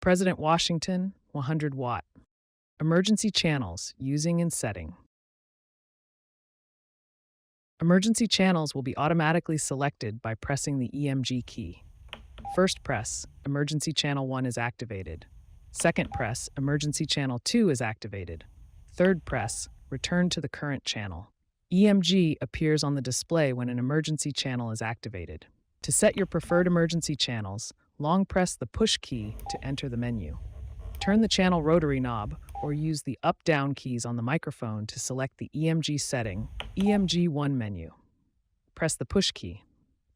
President Washington, 100 watt. Emergency channels, using and setting. Emergency channels will be automatically selected by pressing the EMG key. First press, emergency channel 1 is activated. Second press, emergency channel 2 is activated. Third press, return to the current channel. EMG appears on the display when an emergency channel is activated. To set your preferred emergency channels, long press the push key to enter the menu. Turn the channel rotary knob or use the up-down keys on the microphone to select the EMG setting, EMG 1 menu. Press the push key.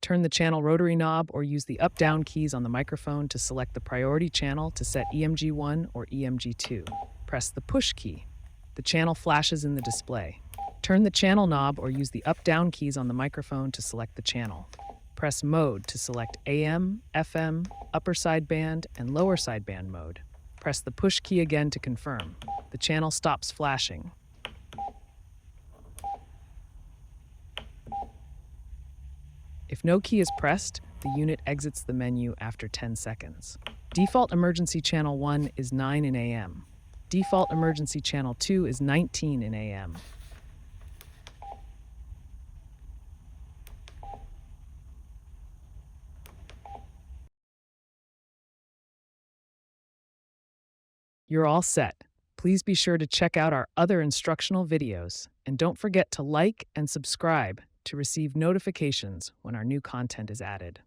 Turn the channel rotary knob or use the up-down keys on the microphone to select the priority channel to set EMG 1 or EMG 2. Press the push key. The channel flashes in the display. Turn the channel knob or use the up-down keys on the microphone to select the channel. Press mode to select AM, FM, upper sideband, and lower sideband mode. Press the push key again to confirm. The channel stops flashing. If no key is pressed, the unit exits the menu after 10 seconds. Default emergency channel 1 is 9 in AM. Default emergency channel 2 is 19 in AM. You're all set. Please be sure to check out our other instructional videos, and don't forget to like and subscribe to receive notifications when our new content is added.